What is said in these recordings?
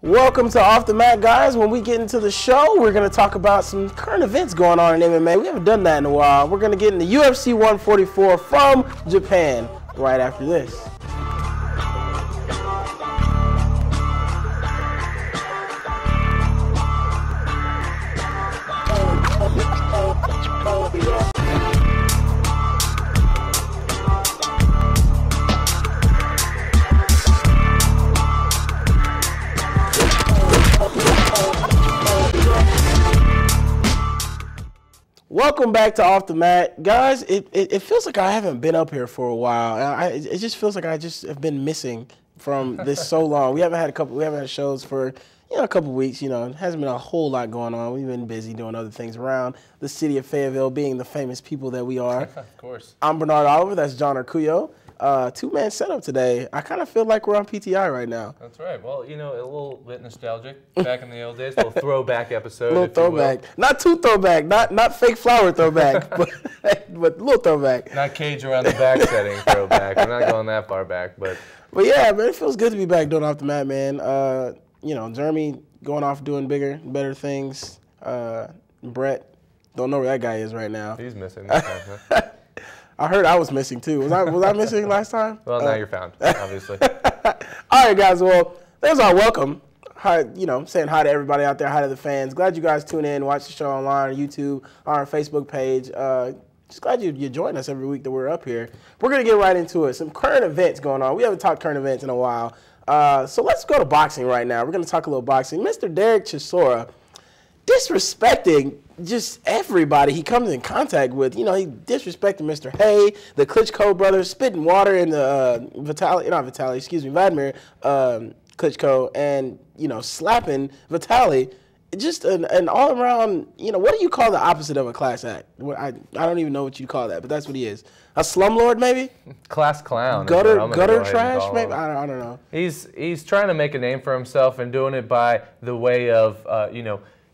Welcome to Off the Mat, guys. When we get into the show, we're going to talk about some current events going on in MMA. We haven't done that in a while. We're going to get into UFC 144 from Japan right after this. Welcome back to Off the Mat. Guys, it feels like I haven't been up here for a while. It just feels like I just have been missing from this so long. We haven't had shows for a couple weeks. It hasn't been a whole lot going on. We've been busy doing other things around the city of Fayetteville, being the famous people that we are. Of course. I'm Bernard Oliver. That's John Arcuyo. Two-man setup today. I kind of feel like we're on PTI right now. That's right. Well, a little bit nostalgic back in the old days. A little throwback episode. A little throwback. Not too throwback. Not fake flower throwback, but little throwback. Not cage around the back setting throwback. We're not going that far back, but yeah, man, it feels good to be back doing Off the Mat, man. Jeremy going off doing bigger, better things. Brett, don't know where that guy is right now. He's missing this time, huh? I heard I was missing too. Was I missing last time? Well, now you're found, obviously. All right, guys. Well, there's our welcome. Hi, saying hi to everybody out there. Hi to the fans. Glad you guys tune in, watch the show online on YouTube, on our Facebook page. Just glad you join us every week that we're up here. We're gonna get right into it. Some current events going on. We haven't talked current events in a while. So let's go to boxing right now. We're gonna talk a little boxing. Mr. Derek Chisora disrespecting just everybody he comes in contact with. He disrespected Mr. Hay, the Klitschko brothers, spitting water in the Vladimir Klitschko, and slapping Vitaly. Just an all around. What do you call the opposite of a class act? I don't even know what you call that, but that's what he is. A slumlord, maybe. Class clown. Gutter trash, maybe. I don't know. He's trying to make a name for himself and doing it by the way of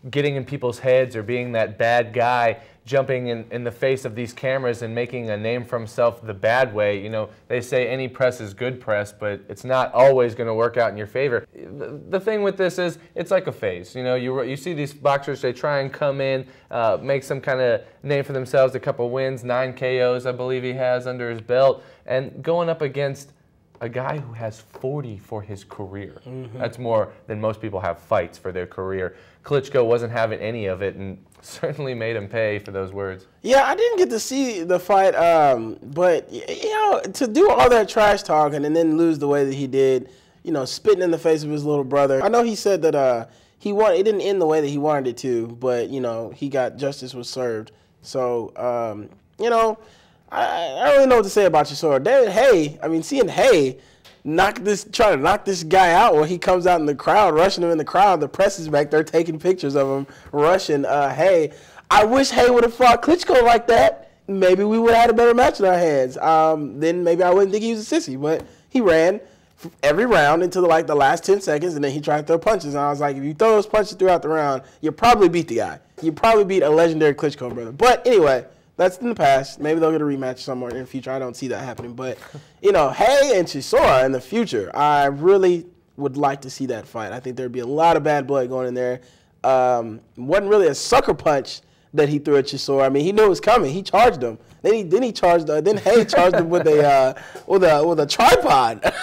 getting in people's heads or being that bad guy, jumping in the face of these cameras and making a name for himself the bad way. They say any press is good press, but it's not always going to work out in your favor. The thing with this is it's like a phase. You see these boxers, they try and come in, make some kind of name for themselves, a couple wins, 9 KOs I believe he has under his belt, and going up against a guy who has 40 for his career. Mm-hmm. That's more than most people have fights for their career. Klitschko wasn't having any of it and certainly made him pay for those words. Yeah, I didn't get to see the fight, but to do all that trash talking and then lose the way that he did, spitting in the face of his little brother. I know he said that it didn't end the way that he wanted it to, but he got justice was served. So I don't really know what to say about Chisora. David Hay, seeing Hay try to knock this guy out when he comes out in the crowd, rushing him in the crowd. The press is back there taking pictures of him rushing Hay. I wish Hay would have fought Klitschko like that. Maybe we would have had a better match in our hands. Then maybe I wouldn't think he was a sissy. But he ran every round until the last 10 seconds, and then he tried to throw punches. And I was like, if you throw those punches throughout the round, you probably beat the guy. You probably beat a legendary Klitschko brother. But anyway, that's in the past. Maybe they'll get a rematch somewhere in the future. I don't see that happening. But, Hay and Chisora in the future, I really would like to see that fight. I think there'd be a lot of bad blood going in there. Wasn't really a sucker punch that he threw at Chisora. He knew it was coming. He charged him. Then Hay charged him with a tripod.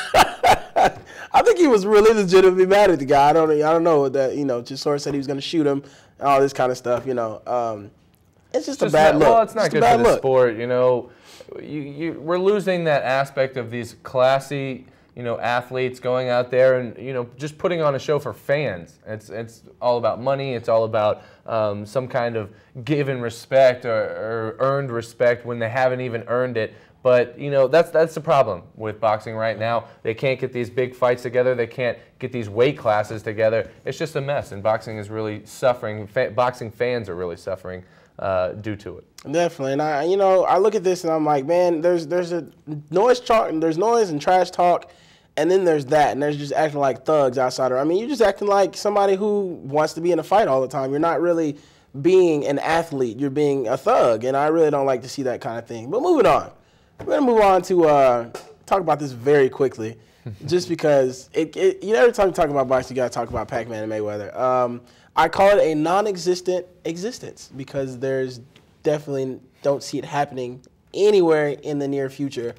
I think he was really legitimately mad at the guy. I don't know that Chisora said he was going to shoot him, and all this kind of stuff. It's just a bad look. Well, it's not good for the sport. We're losing that aspect of these classy, athletes going out there and just putting on a show for fans. It's all about money. It's all about some kind of given respect or earned respect when they haven't even earned it. But that's the problem with boxing right now. They can't get these big fights together. They can't get these weight classes together. It's just a mess, and boxing is really suffering. Boxing fans are really suffering due to it. Definitely, and I look at this and I'm like, man, there's a noise talk, and there's noise and trash talk, and then there's that, and there's just acting like thugs outside. You're just acting like somebody who wants to be in a fight all the time. You're not really being an athlete. You're being a thug, and I really don't like to see that kind of thing. But moving on, we're gonna move on to talk about this very quickly. just because every time you talk about boxing, you got to talk about Pac-Man and Mayweather. I call it a non-existent existence because there's definitely don't see it happening anywhere in the near future.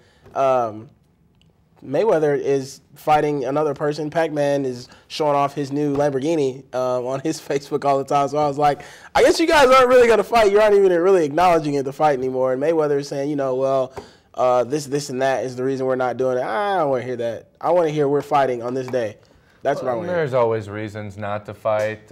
Mayweather is fighting another person. Pac-Man is showing off his new Lamborghini on his Facebook all the time. So I was like, I guess you guys aren't really going to fight. You aren't even really acknowledging it to fight anymore. And Mayweather is saying, well, this, and that is the reason we're not doing it. I don't want to hear that. I want to hear we're fighting on this day. That's what I want to hear. There's always reasons not to fight.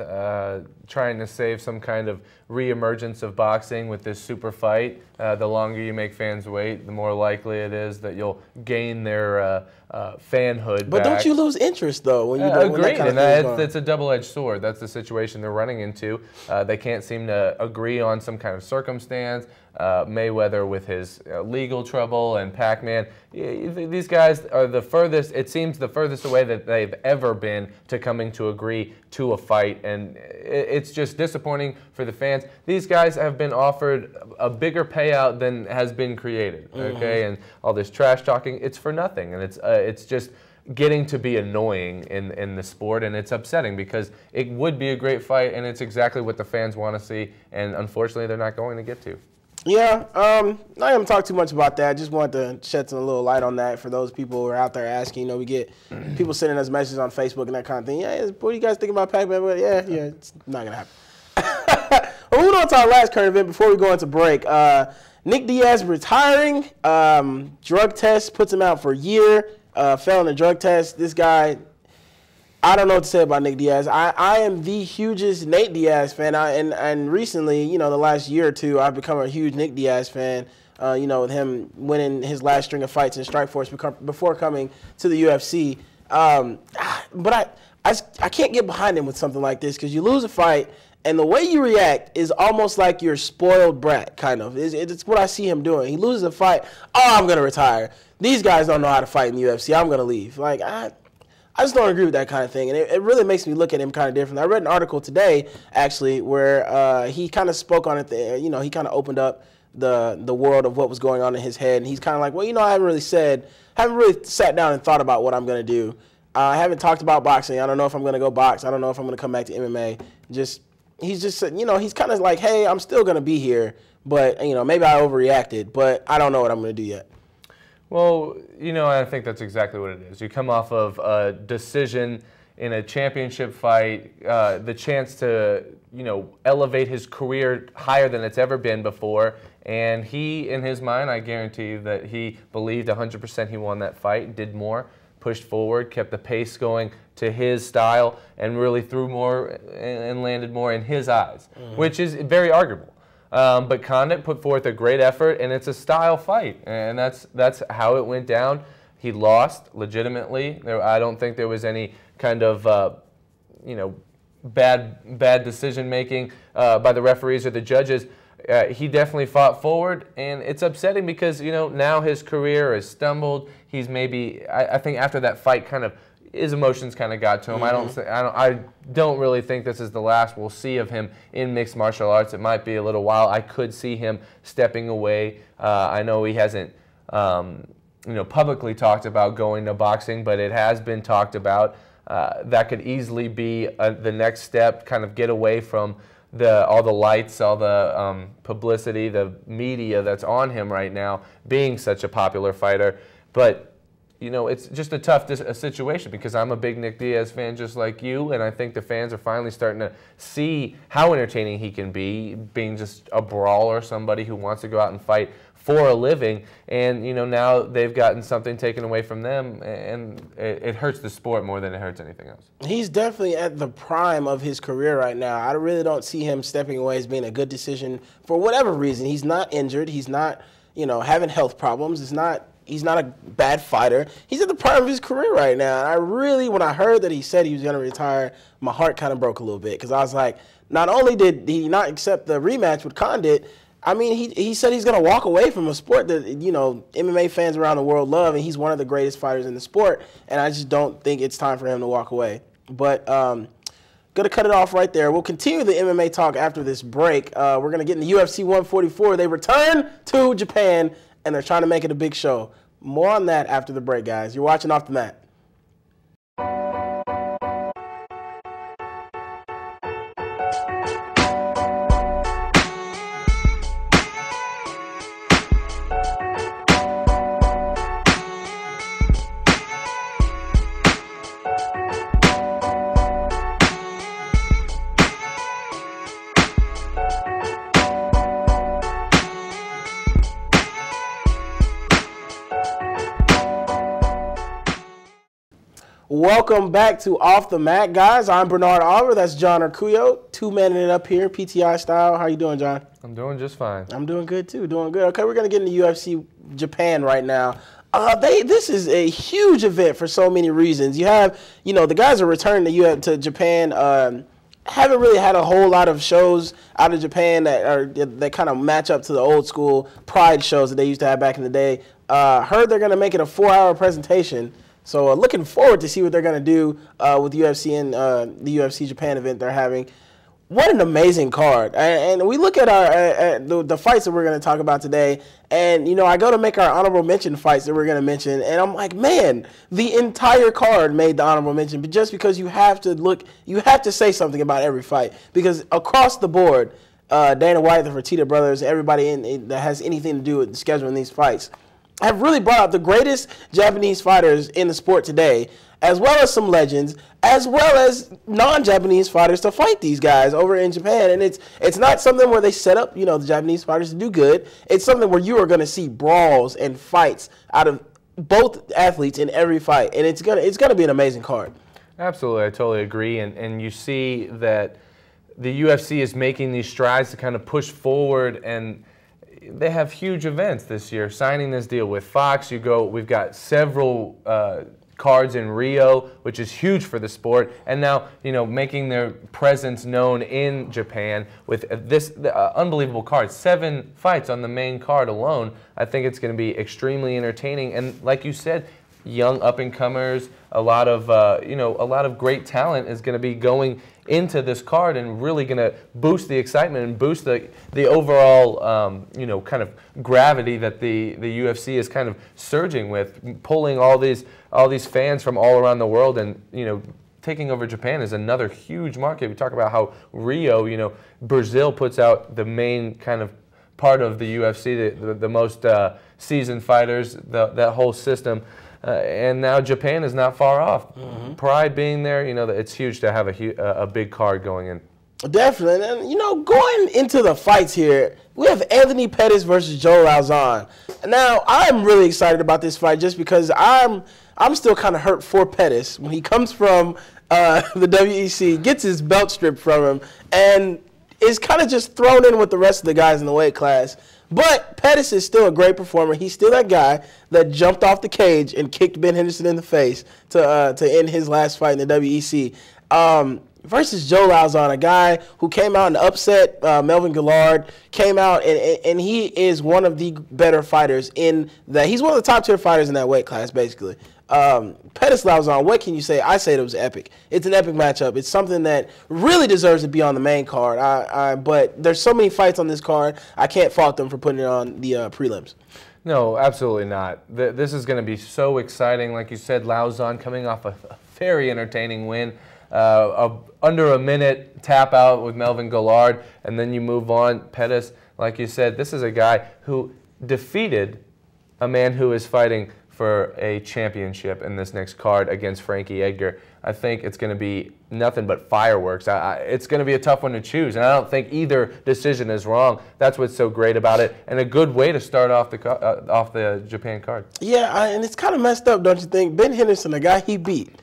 Trying to save some kind of reemergence of boxing with this super fight. The longer you make fans wait, the more likely it is that you'll gain their fanhood But back. don't you lose interest, though, when you do Agreed, that kind of and thing? it's a double-edged sword. That's the situation they're running into. They can't seem to agree on some kind of circumstance. Mayweather with his legal trouble and Pac-Man. These guys are the furthest, it seems the furthest away that they've ever been to coming to agree to a fight. And it's just disappointing for the fans. These guys have been offered a bigger payout than has been created, okay? And all this trash talking, it's for nothing. And it's just getting to be annoying in the sport, and it's upsetting because it would be a great fight, and it's exactly what the fans want to see, and unfortunately they're not going to get to. Yeah, not going to talk too much about that. I just wanted to shed some little light on that for those people who are out there asking. We get people sending us messages on Facebook and that kind of thing. Yeah, what do you guys think about Pac-Man? Yeah, it's not going to happen. Well, moving on to our last current event before we go into break. Nick Diaz retiring. Drug test puts him out for a year. Failing a drug test. This guy, I don't know what to say about Nick Diaz. I am the hugest Nate Diaz fan. And recently, the last year or two, I've become a huge Nick Diaz fan. With him winning his last string of fights in Strikeforce before coming to the UFC. But I can't get behind him with something like this because you lose a fight, and the way you react is almost like you're a spoiled brat, kind of. It's what I see him doing. He loses a fight. Oh, I'm going to retire. These guys don't know how to fight in the UFC. I'm going to leave. Like, I just don't agree with that kind of thing, and it really makes me look at him kind of differently. I read an article today, actually, where he kind of spoke on it. He kind of opened up the world of what was going on in his head, and he's kind of like, well, I haven't really sat down and thought about what I'm going to do. I haven't talked about boxing. I don't know if I'm going to go box. I don't know if I'm going to come back to MMA. He's just, he's kind of like, hey, I'm still going to be here, but, maybe I overreacted, but I don't know what I'm going to do yet. Well, I think that's exactly what it is. You come off of a decision in a championship fight, the chance to, elevate his career higher than it's ever been before. And he, in his mind, I guarantee you that he believed 100% he won that fight, did more, pushed forward, kept the pace going to his style, and really threw more and landed more in his eyes, which is very arguable. But Condit put forth a great effort, and it's a style fight, and that's how it went down. He lost legitimately. I don't think there was any kind of bad decision making by the referees or the judges. He definitely fought forward, and it's upsetting because now his career has stumbled. He's maybe I think after that fight, kind of his emotions kind of got to him. I don't really think this is the last we'll see of him in mixed martial arts. It might be a little while. I could see him stepping away. I know he hasn't publicly talked about going to boxing, but it has been talked about. That could easily be the next step, kind of get away from all the lights, all the publicity, the media that's on him right now, being such a popular fighter. But it's just a tough situation because I'm a big Nick Diaz fan just like you, and I think the fans are finally starting to see how entertaining he can be, being just a brawler, somebody who wants to go out and fight for a living. And, now they've gotten something taken away from them, and it hurts the sport more than it hurts anything else. He's definitely at the prime of his career right now. I really don't see him stepping away as being a good decision for whatever reason. He's not injured. He's not, having health problems. He's not a bad fighter. He's at the prime of his career right now. And when I heard that he said he was going to retire, my heart kind of broke a little bit because I was like, not only did he not accept the rematch with Condit, he said he's going to walk away from a sport that, MMA fans around the world love, and he's one of the greatest fighters in the sport, and I just don't think it's time for him to walk away. But going to cut it off right there. We'll continue the MMA talk after this break. We're going to get in the UFC 144. They return to Japan, and they're trying to make it a big show. More on that after the break, guys. You're watching Off the Mat. Welcome back to Off the Mat, guys. I'm Bernard Oliver. That's John Arcuyo. Two-manning it up here, PTI style. How you doing, John? I'm doing just fine. I'm doing good, too. Doing good. Okay, we're going to get into UFC Japan right now. This is a huge event for so many reasons. You have, the guys are returning to Japan. Haven't really had a whole lot of shows out of Japan that kind of match up to the old school Pride shows that they used to have back in the day. Heard they're going to make it a 4-hour presentation. So looking forward to see what they're going to do with UFC and the UFC Japan event they're having. What an amazing card. And we look at the fights that we're going to talk about today, and, I go to make our honorable mention fights that we're going to mention, and I'm like, man, the entire card made the honorable mention, but just because you have to say something about every fight, because across the board, Dana White, the Fertitta brothers, everybody that has anything to do with scheduling these fights, have really brought out the greatest Japanese fighters in the sport today, as well as some legends, as well as non-Japanese fighters to fight these guys over in Japan. And it's not something where they set up, the Japanese fighters to do good. It's something where you are going to see brawls and fights out of both athletes in every fight, and it's gonna be an amazing card. Absolutely, I totally agree. And you see that the UFC is making these strides to kind of push forward, and they have huge events this year. Signing this deal with Fox, we've got several cards in Rio, which is huge for the sport, and now making their presence known in Japan with this unbelievable card. 7 fights on the main card alone. I think it's going to be extremely entertaining, and like you said, young up-and-comers, a lot of great talent is going to be going into this card and really going to boost the excitement and boost the overall kind of gravity that the UFC is kind of surging with, pulling all these fans from all around the world, and taking over Japan is another huge market. We talk about how Rio, Brazil puts out the main kind of part of the UFC, the most seasoned fighters, that whole system. And now Japan is not far off. Mm-hmm. Pride being there, it's huge to have a big card going in. Definitely. And, going into the fights here, we have Anthony Pettis versus Joe Lauzon. Now, I'm really excited about this fight just because I'm still kind of hurt for Pettis when he comes from the WEC, gets his belt stripped from him, and is kind of just thrown in with the rest of the guys in the weight class. But Pettis is still a great performer. He's still that guy that jumped off the cage and kicked Ben Henderson in the face to end his last fight in the WEC. Versus Joe Lauzon, a guy who came out and upset Melvin Guillard, came out and he is one of the better fighters in that. He's one of the top tier fighters in that weight class, basically. Pettis Lauzon, what can you say? I say it was epic. It's an epic matchup. It's something that really deserves to be on the main card. But there's so many fights on this card, I can't fault them for putting it on the prelims. No, absolutely not. This is going to be so exciting. Like you said, Lauzon coming off a very entertaining win. Under a minute tap out with Melvin Guillard, and then you move on. Pettis, like you said, this is a guy who defeated a man who is fighting for a championship in this next card against Frankie Edgar. I think it's going to be nothing but fireworks. It's going to be a tough one to choose, and I don't think either decision is wrong. That's what's so great about it, and a good way to start off the Japan card. Yeah, and it's kind of messed up, don't you think? Ben Henderson, the guy he beat,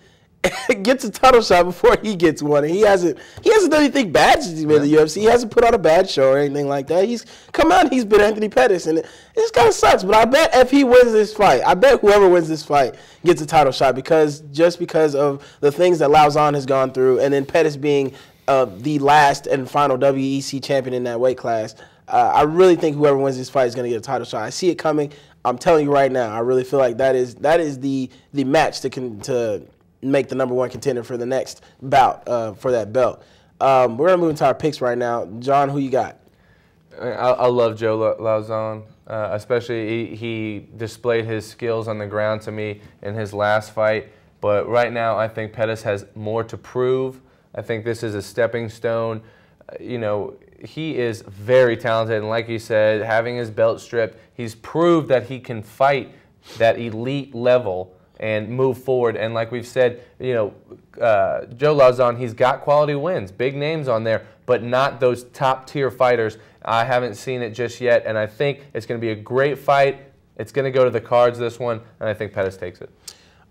gets a title shot before he gets one, and he hasn't done anything bad since he's been in the UFC. He hasn't put on a bad show or anything like that. He's come out and he's been Anthony Pettis, and it kind of sucks. But I bet if he wins this fight, I bet whoever wins this fight gets a title shot because of the things that Lauzon has gone through, and then Pettis being the last and final WEC champion in that weight class. I really think whoever wins this fight is going to get a title shot. I see it coming. I'm telling you right now. I really feel like that is the match to make the #1 contender for the next bout for that belt. We're going to move into our picks right now. John, who you got? I love Joe Lauzon, especially he displayed his skills on the ground to me in his last fight. But right now, I think Pettis has more to prove. I think this is a stepping stone. He is very talented, and like you said, having his belt stripped, he's proved that he can fight that elite level and move forward. And like we've said, Joe Lauzon, he's got quality wins, big names on there, but not those top-tier fighters. I haven't seen it just yet, and I think it's going to be a great fight. It's going to go to the cards, this one, and I think Pettis takes it.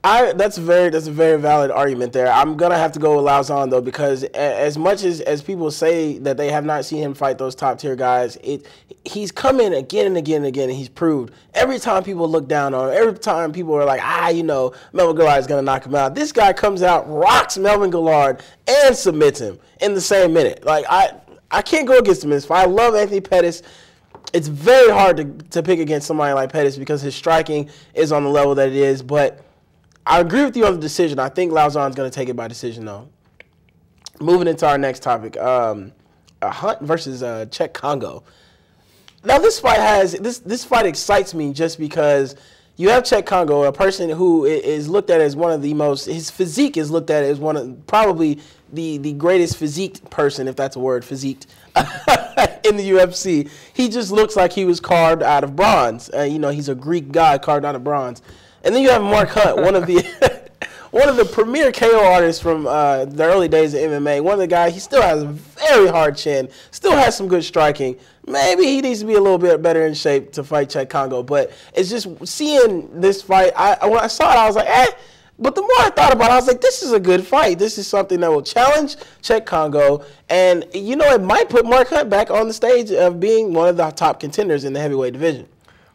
That's a very valid argument there. I'm gonna have to go with Lauzon though, because as much as people say that they have not seen him fight those top tier guys, he's come in again and again and again, and he's proved every time people look down on him, every time people are like, Melvin Guillard is gonna knock him out. This guy comes out, rocks Melvin Guillard, and submits him in the same minute. Like I can't go against him in this fight. I love Anthony Pettis. It's very hard to pick against somebody like Pettis because his striking is on the level that it is, but I agree with you on the decision. I think Lauzon's going to take it by decision, though. Moving into our next topic, Hunt versus Czech Congo. Now, this fight excites me just because you have Czech Congo, a person who is looked at as one of the most. His physique is looked at as one of probably the greatest physiqued person, if that's a word, physiqued, in the UFC. He just looks like he was carved out of bronze. He's a Greek god carved out of bronze. And then you have Mark Hunt, one of the premier KO artists from the early days of MMA. One of the guys, he still has a very hard chin, still has some good striking. Maybe he needs to be a little bit better in shape to fight Czech Congo. But it's just seeing this fight, when I saw it, I was like, eh. But the more I thought about it, I was like, this is a good fight. This is something that will challenge Czech Congo. And, it might put Mark Hunt back on the stage of being one of the top contenders in the heavyweight division.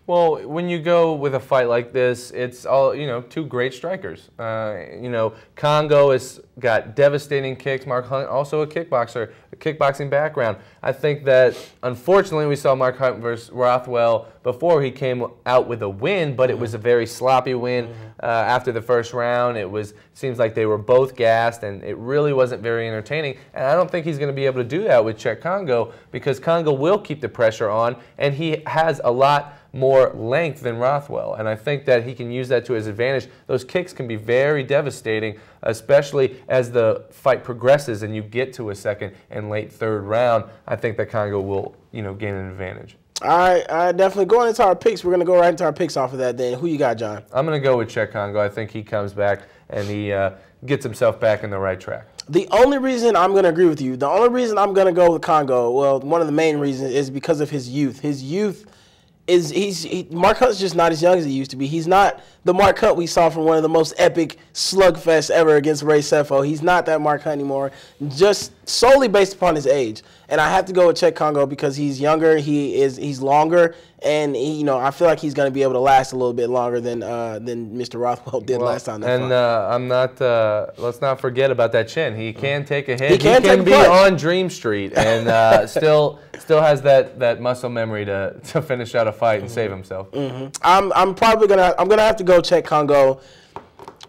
Well, when you go with a fight like this, it's all, two great strikers. Congo has got devastating kicks. Mark Hunt, also a kickboxer, a kickboxing background. I think that, unfortunately, we saw Mark Hunt versus Rothwell before he came out with a win, but it was a very sloppy win after the first round. Seems like they were both gassed, and it really wasn't very entertaining. And I don't think he's going to be able to do that with Czech Congo, because Congo will keep the pressure on, and he has a lot more length than Rothwell, and I think that he can use that to his advantage. Those kicks can be very devastating, especially as the fight progresses and you get to a second and late third round. I think that Congo will, gain an advantage. All right, definitely going into our picks. We're going to go right into our picks off of that then. Who you got, John? I'm going to go with Czech Congo. I think he comes back and he gets himself back in the right track. The only reason I'm going to agree with you, the only reason I'm going to go with Congo, well, one of the main reasons is because of his youth. His youth Mark Hunt's just not as young as he used to be. He's not the Mark Hunt we saw from one of the most epic slugfests ever against Ray Sefo. He's not that Mark Hunt anymore, just solely based upon his age. And I have to go with Czech Congo because he's younger, he's longer, and I feel like he's going to be able to last a little bit longer than Mr. Rothwell did last time. Let's not forget about that chin. He can take a hit. He can be on Dream Street and still has that muscle memory to finish out a fight and save himself. I'm gonna have to go Czech Congo.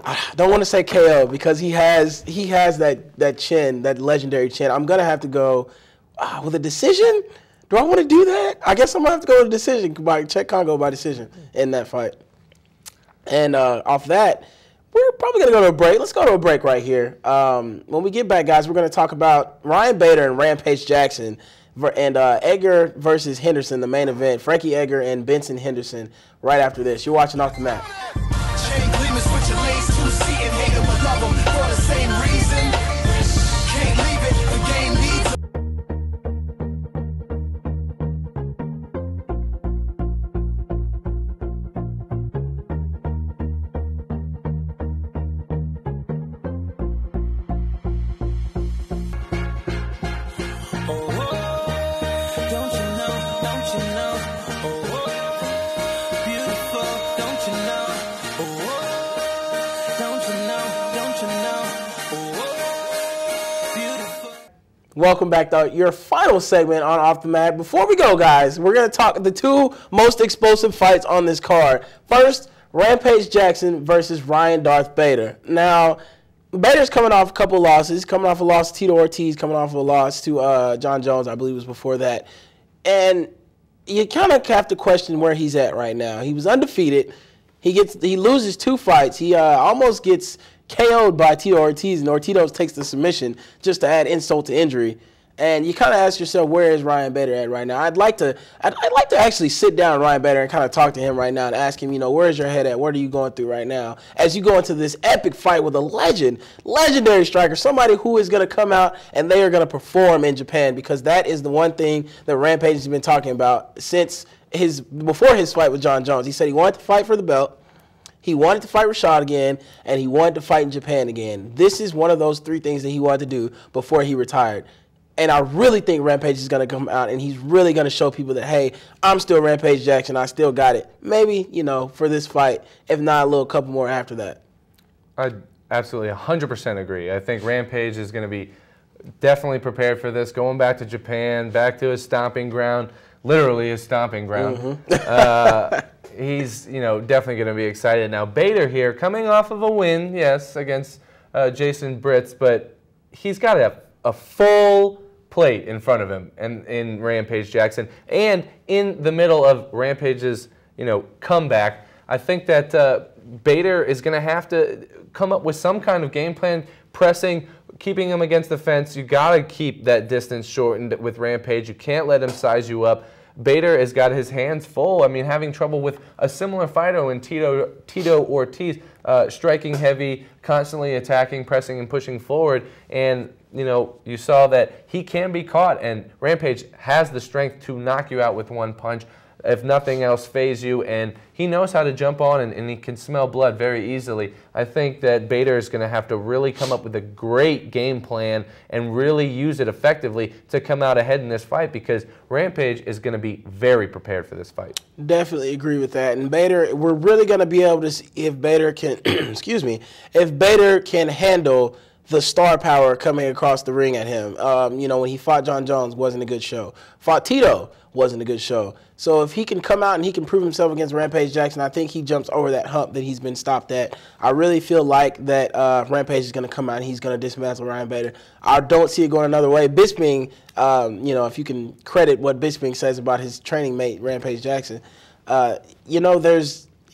I don't want to say KO because he has that chin, that legendary chin. I'm gonna have to go with a decision. Do I want to do that? I guess I'm gonna have to go with a decision by Czech Congo by decision in that fight. And off that, we're probably gonna go to a break. Let's go to a break right here. When we get back, guys, we're gonna talk about Ryan Bader and Rampage Jackson and Edgar versus Henderson, the main event. Frankie Edgar and Benson Henderson right after this. You're watching Off the Mat. Welcome back to your final segment on Off the Mat. Before we go, guys, we're going to talk the two most explosive fights on this card. First, Rampage Jackson versus Ryan Darth Bader. Now, Bader's coming off a couple losses, coming off a loss to Tito Ortiz, coming off a loss to John Jones, I believe was before that. And you kind of have to question where he's at right now. He was undefeated. He loses two fights. He almost gets KO'd by Tito Ortiz, and Ortiz takes the submission just to add insult to injury. And you kind of ask yourself, where is Ryan Bader at right now? I'd like to actually sit down with Ryan Bader and kind of talk to him right now and ask him, where's your head at? What are you going through right now? As you go into this epic fight with a legendary striker, somebody who is going to come out and they are going to perform in Japan, because that is the one thing that Rampage has been talking about since before his fight with John Jones. He said he wanted to fight for the belt. He wanted to fight Rashad again, and he wanted to fight in Japan again. This is one of those 3 things that he wanted to do before he retired. And I really think Rampage is going to come out, and he's really going to show people that, hey, I'm still Rampage Jackson. I still got it. Maybe, you know, for this fight, if not a little couple more after that. I absolutely 100% agree. I think Rampage is going to be definitely prepared for this, going back to Japan, back to his stomping ground, literally his stomping ground. He's, you know, definitely going to be excited. Now, Bader here, coming off of a win, yes, against Jason Britz, but he's got a full plate in front of him and in Rampage Jackson, and in the middle of Rampage's, you know, comeback. I think that Bader is going to have to come up with some kind of game plan, pressing, keeping him against the fence. You got to keep that distance shortened with Rampage. You can't let him size you up. Bader has got his hands full. I mean, having trouble with a similar fighter in Tito Ortiz, striking heavy, constantly attacking, pressing, and pushing forward. And, you know, you saw that he can be caught, and Rampage has the strength to knock you out with one punch, if nothing else, phase you, and he knows how to jump on, and he can smell blood very easily. I think that Bader is going to have to really come up with a great game plan and really use it effectively to come out ahead in this fight, because Rampage is going to be very prepared for this fight. Definitely agree with that. And Bader, we're really going to be able to see if Bader can, excuse me, if Bader can handle the star power coming across the ring at him. You know, when he fought John Jones, wasn't a good show. Fought Tito, wasn't a good show. So if he can come out and he can prove himself against Rampage Jackson, I think he jumps over that hump that he's been stopped at. I really feel like that Rampage is going to come out and he's going to dismantle Ryan Bader. I don't see it going another way. Bisping, you know, if you can credit what Bisping says about his training mate, Rampage Jackson, you know,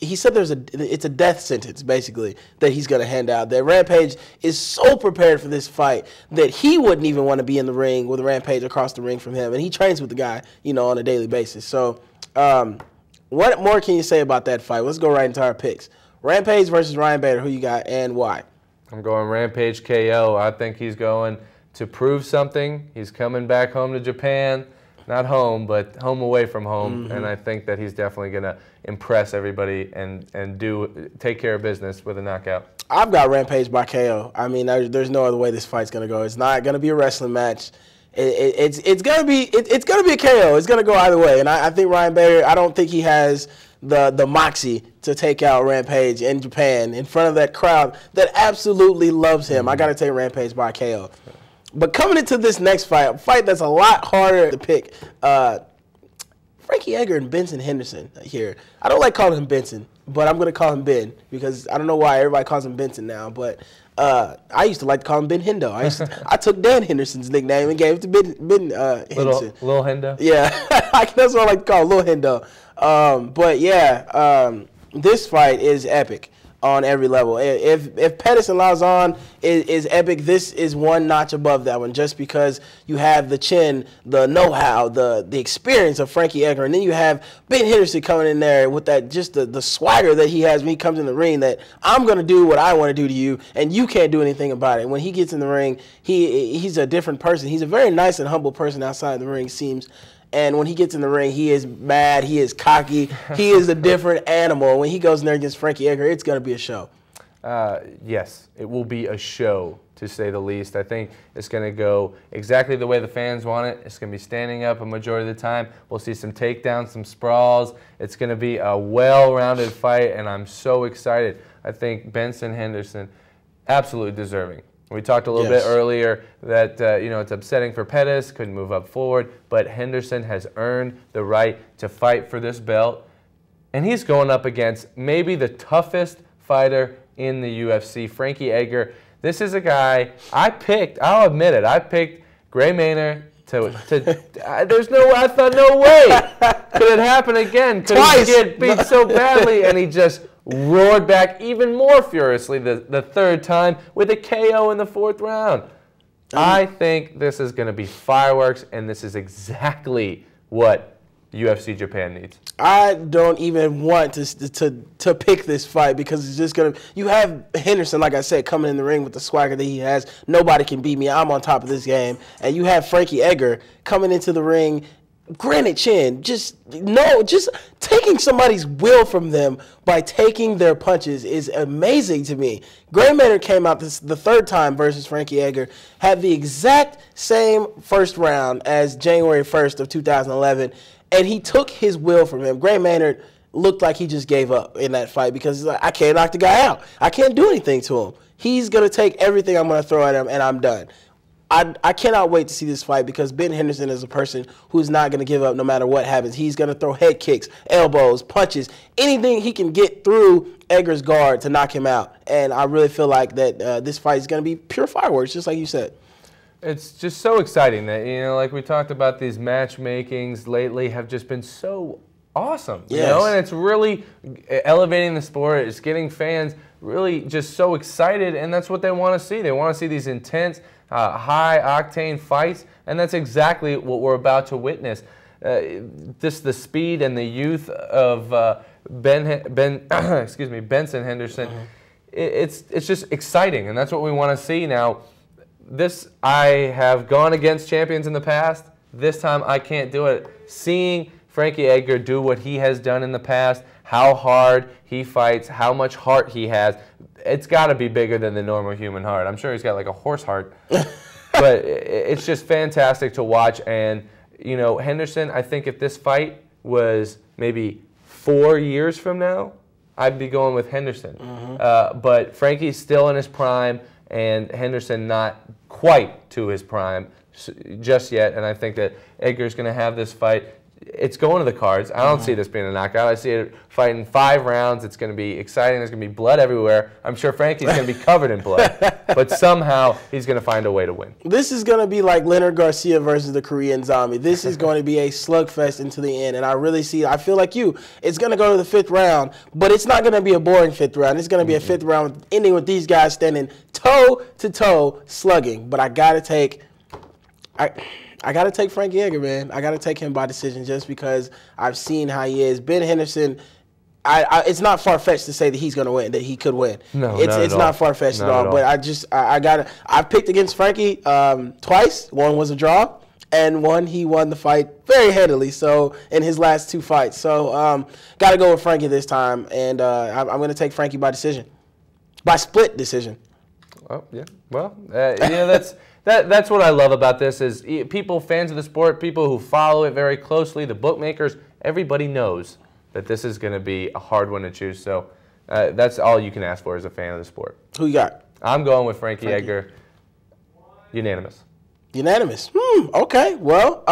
he said it's a death sentence, basically, that he's going to hand out. That Rampage is so prepared for this fight that he wouldn't even want to be in the ring with Rampage across the ring from him. And he trains with the guy, you know, on a daily basis. So what more can you say about that fight? Let's go right into our picks. Rampage versus Ryan Bader, who you got and why? I'm going Rampage KO. I think he's going to prove something. He's coming back home to Japan. Not home, but home away from home, and I think that he's definitely going to impress everybody and take care of business with a knockout. I've got Rampage by KO. I mean, there's no other way this fight's going to go. It's not going to be a wrestling match. It's going to be a KO. It's going to go either way, and I think Ryan Bader, I don't think he has the moxie to take out Rampage in Japan in front of that crowd that absolutely loves him. I got to take Rampage by KO. But coming into this next fight, a fight that's a lot harder to pick, Frankie Edgar and Benson Henderson here. I don't like calling him Benson, but I'm going to call him Ben because I don't know why everybody calls him Benson now. But I used to like to call him Ben Hendo. I took Dan Henderson's nickname and gave it to Ben Henderson. Little Hendo? Yeah, that's what I like to call Lil Hendo. But yeah, this fight is epic on every level. If Pettis and Lauzon is epic, this is one notch above that one, just because you have the chin, the know-how, the experience of Frankie Edgar, and then you have Ben Henderson coming in there with that just the swagger that he has when he comes in the ring, that I'm going to do what I want to do to you, and you can't do anything about it. When he gets in the ring, he's a different person. He's a very nice and humble person outside the ring, seems. And when he gets in the ring, he is mad, he is cocky, he is a different animal. When he goes in there against Frankie Edgar, it's going to be a show. Yes, it will be a show, to say the least. I think it's going to go exactly the way the fans want it. It's going to be standing up a majority of the time. We'll see some takedowns, some sprawls. It's going to be a well-rounded fight, and I'm so excited. I think Benson Henderson, absolutely deserving. We talked a little bit earlier that you know, it's upsetting for Pettis, couldn't move up forward, but Henderson has earned the right to fight for this belt, and he's going up against maybe the toughest fighter in the UFC, Frankie Edgar. This is a guy I'll admit it, I picked Gray Maynard there's no, I thought, no way could it happen again. Could he get beat so badly? And he just roared back even more furiously the third time with a KO in the 4th round. I think this is going to be fireworks, and this is exactly what UFC Japan needs. I don't even want to pick this fight because it's just going to... You have Henderson, like I said, coming in the ring with the swagger that he has. Nobody can beat me. I'm on top of this game. And you have Frankie Edgar coming into the ring Granted, Chin, just taking somebody's will from them by taking their punches is amazing to me. Gray Maynard came out the third time versus Frankie Edgar, had the exact same first round as January 1st of 2011, and he took his will from him. Gray Maynard looked like he just gave up in that fight because he's like, I can't knock the guy out. I can't do anything to him. He's going to take everything I'm going to throw at him, and I'm done. I cannot wait to see this fight because Ben Henderson is a person who's not going to give up no matter what happens. He's going to throw head kicks, elbows, punches, anything he can get through Edgar's guard to knock him out. And I really feel like that this fight is going to be pure fireworks, just like you said. It's just so exciting that, you know, like we talked about, these matchmakings lately have just been so awesome, you know, and it's really elevating the sport. It's getting fans really just so excited, and that's what they want to see. They want to see these intense, high-octane fights, and that's exactly what we're about to witness. Just the speed and the youth of Benson Henderson. It's just exciting, and that's what we want to see now. I have gone against champions in the past. This time I can't do it. Seeing Frankie Edgar do what he has done in the past, how hard he fights, how much heart he has, it's got to be bigger than the normal human heart. I'm sure he's got like a horse heart. But it's just fantastic to watch. And, you know, Henderson, I think if this fight was maybe 4 years from now, I'd be going with Henderson. But Frankie's still in his prime, and Henderson not quite to his prime just yet. And I think that Edgar's going to have this fight. It's going to the cards. I don't see this being a knockout. I see it fighting 5 rounds. It's going to be exciting. There's going to be blood everywhere. I'm sure Frankie's going to be covered in blood, but somehow he's going to find a way to win. This is going to be like Leonard Garcia versus the Korean Zombie. This is going to be a slugfest into the end, and I feel like it's going to go to the 5th round, but it's not going to be a boring 5th round. It's going to be a 5th round ending with these guys standing toe-to-toe slugging, but I got to take Frankie Edgar, man. I got to take him by decision just because I've seen how he is. Ben Henderson, it's not far-fetched to say that he's going to win, that he could win. No, it's not far-fetched at all. But I picked against Frankie twice. One was a draw, and one he won the fight very handily. So in his last 2 fights, so got to go with Frankie this time, and I'm going to take Frankie by decision, by split decision. Oh yeah, well, that's what I love about this is people, fans of the sport, people who follow it very closely, the bookmakers, everybody knows that this is going to be a hard one to choose. So that's all you can ask for as a fan of the sport. Who you got? I'm going with Frankie Edgar. Unanimous. Unanimous. Okay. Well,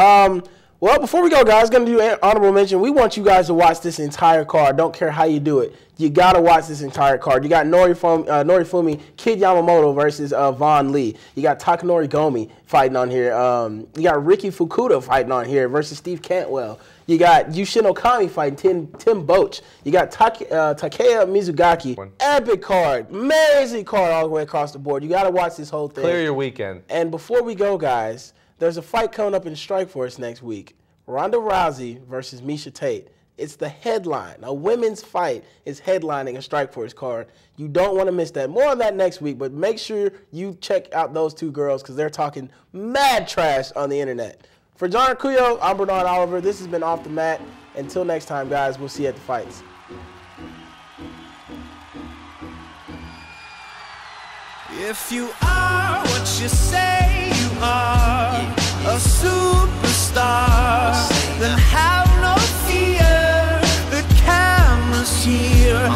before we go, guys, going to do an honorable mention. We want you guys to watch this entire card. Don't care how you do it. You got to watch this entire card. You got Norifumi Kid Yamamoto versus Vaughn Lee. You got Takanori Gomi fighting on here. You got Ricky Fukuda fighting on here versus Steve Cantwell. You got Yushin Okami fighting Tim Boach. You got Takeya Mizugaki. Epic card. Amazing card all the way across the board. You got to watch this whole thing. Clear your weekend. And before we go, guys, there's a fight coming up in Strikeforce next week. Ronda Rousey versus Miesha Tate. It's the headline. A women's fight is headlining a Strikeforce card. You don't want to miss that. More on that next week, but make sure you check out those 2 girls because they're talking mad trash on the internet. For John Arcuyo, I'm Bernard Oliver. This has been Off the Mat. Until next time, guys, we'll see you at the fights. If you are what you say you are, a superstar, then have no fear. The camera's here.